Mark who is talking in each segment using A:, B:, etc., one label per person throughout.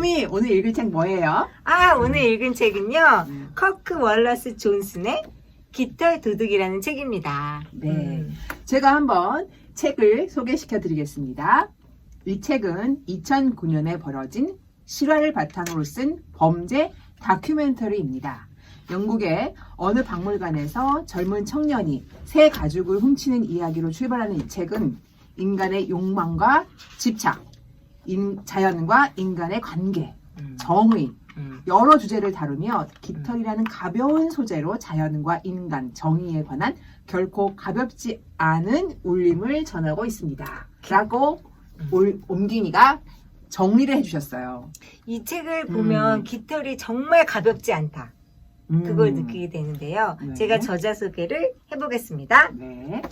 A: 미국이 오늘 읽을 책 뭐예요?
B: 오늘 읽은 책은요. 커크 월러스 존슨의 깃털 도둑이라는 책입니다.
A: 네. 제가 한번 책을 소개시켜 드리겠습니다. 이 책은 2009년에 벌어진 실화를 바탕으로 쓴 범죄 다큐멘터리입니다. 영국의 어느 박물관에서 젊은 청년이 새 가죽을 훔치는 이야기로 출발하는 이 책은 인간의 욕망과 집착, 자연과 인간의 관계, 정의, 여러 주제를 다루며 깃털이라는 가벼운 소재로 자연과 인간, 정의에 관한 결코 가볍지 않은 울림을 전하고 있습니다. 라고 옴기니가 정리를 해주셨어요.
B: 이 책을 보면 깃털이 정말 가볍지 않다. 그걸 느끼게 되는데요.
A: 네.
B: 제가 저자 소개를 해보겠습니다.
A: 네.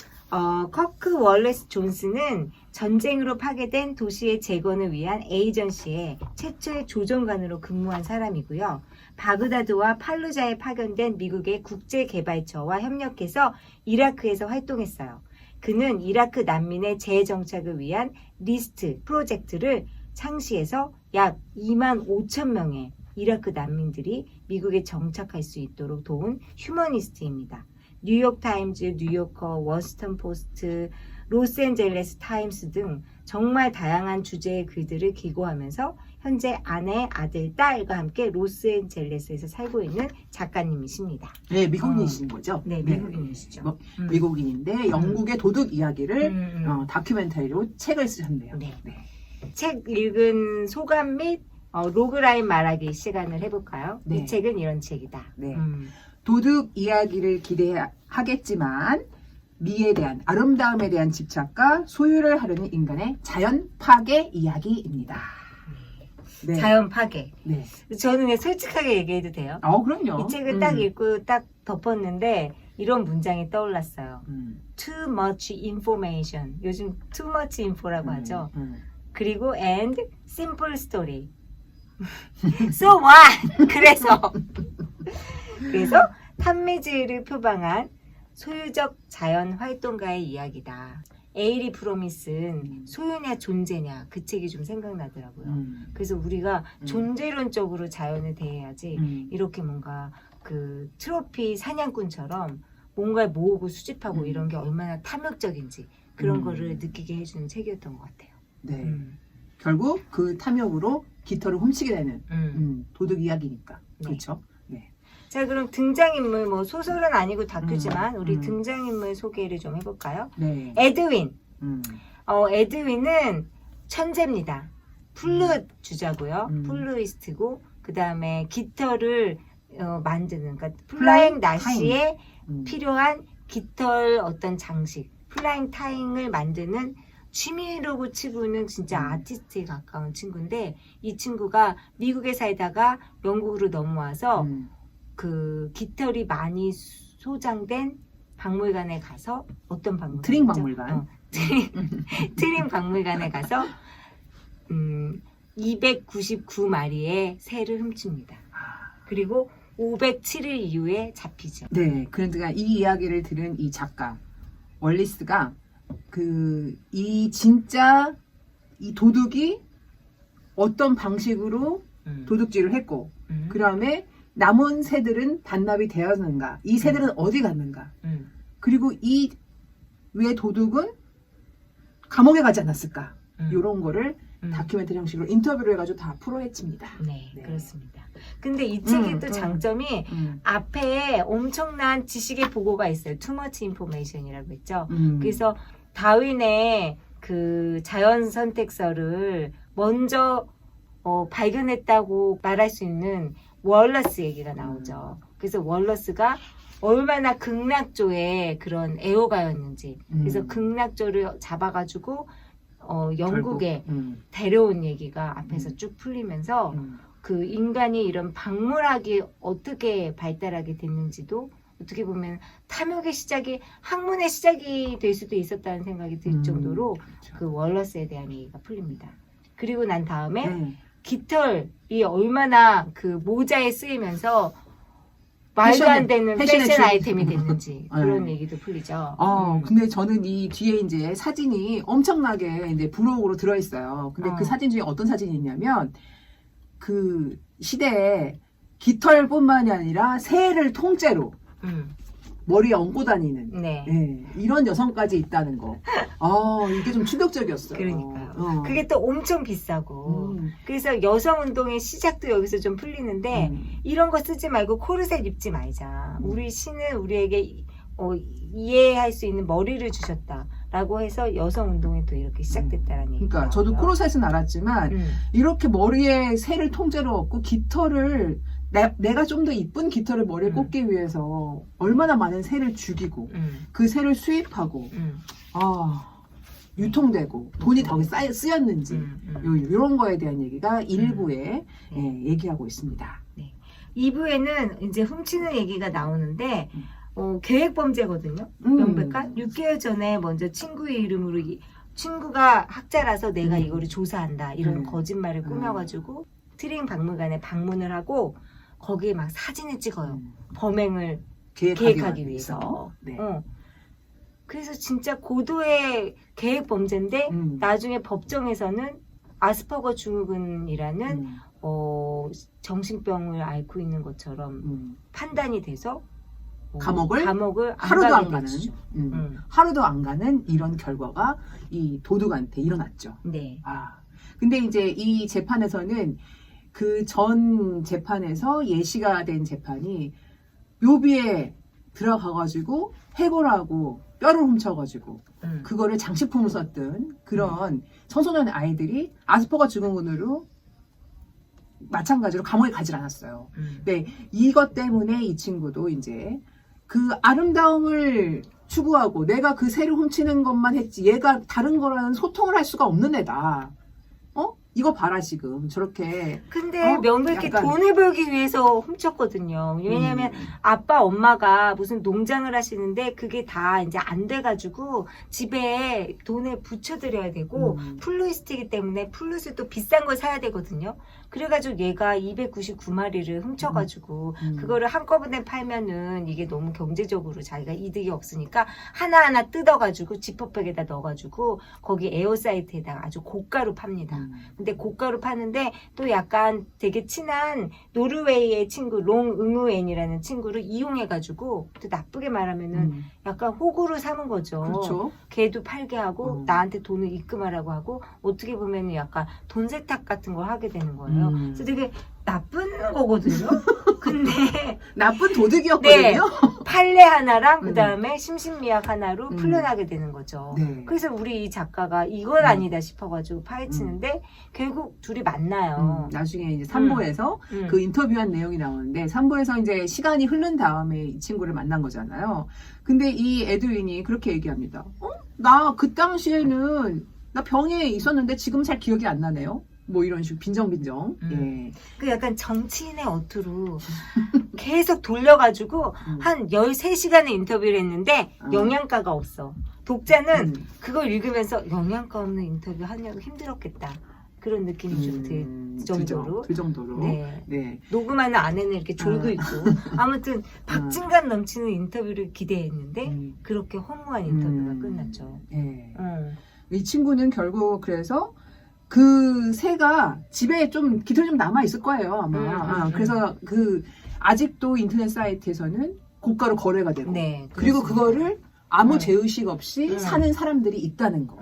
B: 커크 월러스 존슨은 전쟁으로 파괴된 도시의 재건을 위한 에이전시의 최초의 조정관으로 근무한 사람이고요. 바그다드와 팔루자에 파견된 미국의 국제개발처와 협력해서 이라크에서 활동했어요. 그는 이라크 난민의 재정착을 위한 리스트 프로젝트를 창시해서 약 2만 5천 명의 이라크 난민들이 미국에 정착할 수 있도록 도운 휴머니스트입니다. 뉴욕타임즈, 뉴요커, 워싱턴 포스트, 로스앤젤레스 타임스 등 정말 다양한 주제의 글들을 기고하면서 현재 아내, 아들, 딸과 함께 로스앤젤레스에서 살고 있는 작가님이십니다.
A: 네, 미국인이신 거죠?
B: 네, 미국인이시죠.
A: 미국인인데 영국의 도둑 이야기를 다큐멘터리로 책을 쓰셨네요.
B: 네. 책 읽은 소감 및 로그라인 말하기 시간을 해볼까요?
A: 네.
B: 이 책은 이런 책이다.
A: 네. 도둑 이야기를 기대하겠지만 미에 대한 아름다움에 대한 집착과 소유를 하려는 인간의 자연 파괴 이야기입니다. 네.
B: 자연 파괴.
A: 네.
B: 저는 솔직하게 얘기해도 돼요?
A: 그럼요.
B: 이 책을 딱 읽고 딱 덮었는데 이런 문장이 떠올랐어요. Too much information. 요즘 too much info라고 하죠. 그리고 and simple story. So what? 그래서 탐미즈를 표방한 소유적 자연 활동가의 이야기다. 에이리 프로미스는 소유냐 존재냐 그 책이 좀 생각나더라고요. 그래서 우리가 존재론적으로 자연을 대해야지 이렇게 뭔가 그 트로피 사냥꾼처럼 뭔가를 모으고 수집하고 이런 게 얼마나 탐욕적인지 그런 거를 느끼게 해주는 책이었던 것 같아요.
A: 네. 결국 그 탐욕으로 깃털을 훔치게 되는 도둑 이야기니까.
B: 네.
A: 그렇죠? 네.
B: 자, 그럼 등장인물, 소설은 아니고 다큐지만 우리 등장인물 소개를 좀 해볼까요?
A: 네.
B: 에드윈. 에드윈은 천재입니다. 플룻 주자고요. 플루이스트고 그 다음에 깃털을 만드는, 그러니까 플라잉 나시에 필요한 깃털 어떤 장식, 플라잉 타잉을 만드는 취미로 치고는 진짜 아티스트에 가까운 친구인데 이 친구가 미국에 살다가 영국으로 넘어와서 그 깃털이 많이 소장된 박물관에 가서 어떤 박물관?
A: 트림 박물관.
B: 트림 박물관에 가서 299마리의 새를 훔칩니다. 그리고 507일 이후에 잡히죠.
A: 네, 그러니까 이 이야기를 들은 이 작가 월리스가 진짜 이 도둑이 어떤 방식으로 도둑질을 했고 그 다음에 남은 새들은 반납이 되었는가, 이 새들은 어디 갔는가, 그리고 이 왜 도둑은 감옥에 가지 않았을까, 이런 거를 다큐멘터리 형식으로 인터뷰를 해가지고 다 풀어헤칩니다.
B: 네, 그렇습니다. 근데 이 책의 또 장점이 앞에 엄청난 지식의 보고가 있어요. Too much information이라고 했죠. 그래서 다윈의 그 자연 선택설을 먼저 발견했다고 말할 수 있는 월러스 얘기가 나오죠. 그래서 월러스가 얼마나 극락조의 그런 애호가였는지, 그래서 극락조를 잡아가지고 영국에 데려온 얘기가 앞에서 쭉 풀리면서 그 인간이 이런 박물학이 어떻게 발달하게 됐는지도 어떻게 보면 탐욕의 시작이 학문의 시작이 될 수도 있었다는 생각이 들 정도로
A: 그렇죠.
B: 그 월러스에 대한 얘기가 풀립니다. 그리고 난 다음에 깃털이 얼마나 그 모자에 쓰이면서 말도 안 되는 패션 아이템이 됐는지 그런 얘기도 풀리죠.
A: 근데 저는 이 뒤에 이제 사진이 엄청나게 이제 부록으로 들어있어요. 근데 그 사진 중에 어떤 사진이 있냐면 그 시대에 깃털뿐만이 아니라 새를 통째로 머리에 얹고 다니는
B: 네.
A: 예, 이런 여성까지 있다는 거. 아, 이게 좀 충격적이었어요.
B: 그러니까요. 그게 또 엄청 비싸고. 그래서 여성 운동의 시작도 여기서 좀 풀리는데 이런 거 쓰지 말고 코르셋 입지 말자. 우리 신은 우리에게 이해할 수 있는 머리를 주셨다라고 해서 여성 운동이 또 이렇게 시작됐다라는 얘기.
A: 그러니까 저도 코르셋은 알았지만 이렇게 머리에 새를 통째로 얹고 깃털을 내가 좀 더 이쁜 깃털을 머리에 꽂기 위해서 얼마나 많은 새를 죽이고 그 새를 수입하고 유통되고 돈이 더 쓰였는지 이런 거에 대한 얘기가 1부에 얘기하고 있습니다.
B: 네. 2부에는 이제 훔치는 얘기가 나오는데 계획범죄거든요. 명백한 6개월 전에 먼저 친구의 이름으로 친구가 학자라서 내가 이거를 조사한다 이런 거짓말을 꾸며가지고 트링 박물관에 방문을 하고 거기에 막 사진을 찍어요. 범행을 계획하기 위해서. 네. 그래서 진짜 고도의 계획 범죄인데 나중에 법정에서는 아스퍼거 증후군이라는 정신병을 앓고 있는 것처럼 판단이 돼서
A: 감옥을 하루도 안 가는 하루도 안 가는 이런 결과가 이 도둑한테 일어났죠.
B: 네.
A: 근데 이제 이 재판에서는 그 전 재판에서 예시가 된 재판이 묘비에 들어가가지고 해골하고 뼈를 훔쳐가지고 그거를 장식품으로 썼던 그런 청소년 아이들이 아스퍼거 증후군으로 마찬가지로 감옥에 가질 않았어요. 근데 이것 때문에 이 친구도 이제 그 아름다움을 추구하고 내가 그 새를 훔치는 것만 했지 얘가 다른 거라는 소통을 할 수가 없는 애다. 이거 봐라 지금 저렇게.
B: 근데 명백히 돈을 벌기 위해서 훔쳤거든요. 왜냐하면 아빠 엄마가 무슨 농장을 하시는데 그게 다 이제 안 돼가지고 집에 돈을 붙여드려야 되고 플루이스트이기 때문에 플루스 또 비싼 걸 사야 되거든요. 그래가지고 얘가 299마리를 훔쳐가지고 그거를 한꺼번에 팔면은 이게 너무 경제적으로 자기가 이득이 없으니까 하나하나 뜯어가지고 지퍼백에다 넣어가지고 거기 에어사이트에다가 아주 고가로 팝니다. 근데 고가로 파는데 또 약간 되게 친한 노르웨이의 친구 롱 응우엔이라는 친구를 이용해가지고 또 나쁘게 말하면은 약간 호구로 삼은 거죠.
A: 그렇죠.
B: 걔도 팔게 하고 나한테 돈을 입금하라고 하고 어떻게 보면은 약간 돈 세탁 같은 걸 하게 되는 거예요. 그래서 되게 나쁜 거거든요. 근데
A: 나쁜 도둑이었거든요.
B: 네, 판례 하나랑 그 다음에 심신미약 하나로 풀려나게 되는 거죠.
A: 네.
B: 그래서 우리 이 작가가 이건 아니다 싶어가지고 파헤치는데 결국 둘이 만나요.
A: 나중에 이제 3부에서 그 인터뷰한 내용이 나오는데 3부에서 이제 시간이 흐른 다음에 이 친구를 만난 거잖아요. 근데 이 에드윈이 그렇게 얘기합니다. 나 그 당시에는 나 병에 있었는데 지금 잘 기억이 안 나네요. 뭐 이런 식으로 빈정빈정. 예.
B: 그 약간 정치인의 어투로 계속 돌려가지고 한 13시간의 인터뷰를 했는데 영양가가 없어. 독자는 그걸 읽으면서 영양가 없는 인터뷰 하냐고 힘들었겠다. 그런 느낌이 좀 들 정도로.
A: 그 정도로.
B: 네.
A: 네.
B: 녹음하는 안에는 이렇게 졸고 있고. 아무튼 박진감 넘치는 인터뷰를 기대했는데 그렇게 허무한 인터뷰가 끝났죠.
A: 네. 이 친구는 결국 그래서 그 새가 집에 좀 깃털이 좀 남아 있을 거예요 아마. 그래서 그 아직도 인터넷 사이트에서는 고가로 거래가 되고,
B: 네,
A: 그리고 그거를 아무 죄의식 없이 사는 사람들이 있다는 거.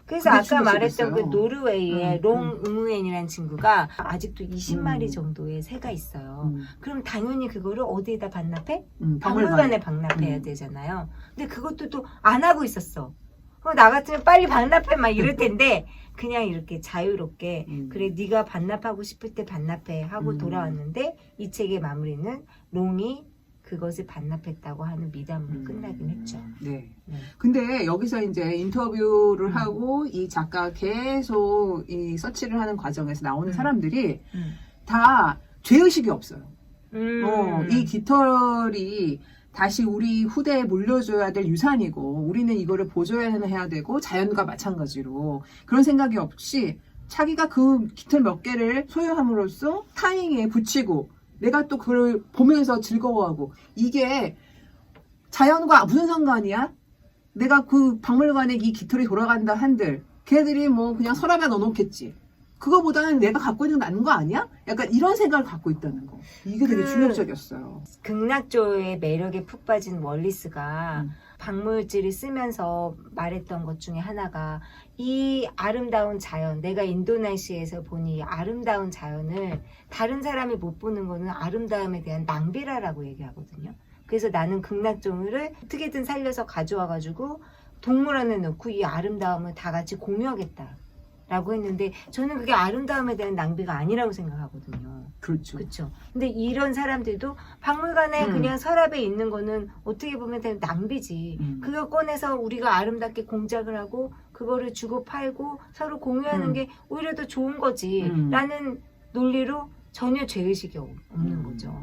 B: 그래서 아까 말했던 그 노르웨이의 롱 응우엔이라는 친구가 아직도 20마리 정도의 새가 있어요. 그럼 당연히 그거를 어디에다 반납해? 박물관에 반납해야 되잖아요. 근데 그것도 또 안 하고 있었어. 나 같으면 빨리 반납해 막 이럴 텐데 그냥 이렇게 자유롭게 그래 네가 반납하고 싶을 때 반납해 하고 돌아왔는데 이 책의 마무리는 롱이 그것을 반납했다고 하는 미담으로 끝나긴 했죠.
A: 네. 근데 여기서 이제 인터뷰를 하고 이 작가 계속 이 서치를 하는 과정에서 나오는 사람들이 다 죄의식이 없어요. 이 깃털이 다시 우리 후대에 물려줘야 될 유산이고 우리는 이거를 보존해야 되고 자연과 마찬가지로 그런 생각이 없이 자기가 그 깃털 몇 개를 소유함으로써 타인에게 붙이고 내가 또 그걸 보면서 즐거워하고 이게 자연과 무슨 상관이야? 내가 그 박물관에 이 깃털이 돌아간다 한들 걔들이 뭐 그냥 서랍에 넣어놓겠지. 그거보다는 내가 갖고 있는 게 낫는 거 아니야? 약간 이런 생각을 갖고 있다는 거. 이게 되게 충격적이었어요.
B: 극락조의 매력에 푹 빠진 월리스가 박물지를 쓰면서 말했던 것 중에 하나가 이 아름다운 자연, 내가 인도네시아에서 보니 이 아름다운 자연을 다른 사람이 못 보는 거는 아름다움에 대한 낭비라라고 얘기하거든요. 그래서 나는 극락조를 어떻게든 살려서 가져와가지고 동물원에 넣고 이 아름다움을 다 같이 공유하겠다. 라고 했는데 저는 그게 아름다움에 대한 낭비가 아니라고 생각하거든요.
A: 그렇죠.
B: 그렇죠. 근데 이런 사람들도 박물관에 그냥 서랍에 있는 거는 어떻게 보면 되게 낭비지. 그거 꺼내서 우리가 아름답게 공작을 하고 그거를 주고 팔고 서로 공유하는 게 오히려 더 좋은 거지. 라는 논리로 전혀 죄의식이 없는 거죠.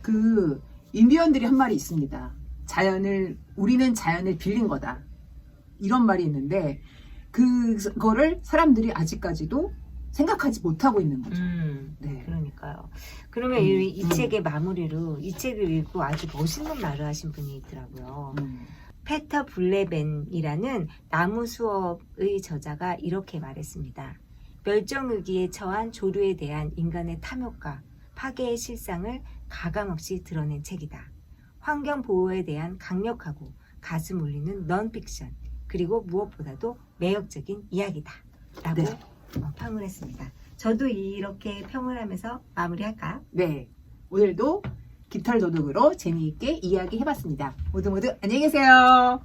A: 그 인디언들이 한 말이 있습니다. 우리는 자연을 빌린 거다. 이런 말이 있는데 그거를 사람들이 아직까지도 생각하지 못하고 있는 거죠.
B: 네. 그러니까요. 그러면 이 책의 마무리로 이 책을 읽고 아주 멋있는 말을 하신 분이 있더라고요. 페터 블레벤이라는 나무 수업의 저자가 이렇게 말했습니다. 멸종위기에 처한 조류에 대한 인간의 탐욕과 파괴의 실상을 가감없이 드러낸 책이다. 환경 보호에 대한 강력하고 가슴 울리는 넌픽션, 그리고 무엇보다도 매력적인 이야기다 라고
A: 네.
B: 평을 했습니다. 저도 이렇게 평을 하면서 마무리할까요?
A: 네. 오늘도 깃털 도둑으로 재미있게 이야기해봤습니다. 모두 안녕히 계세요.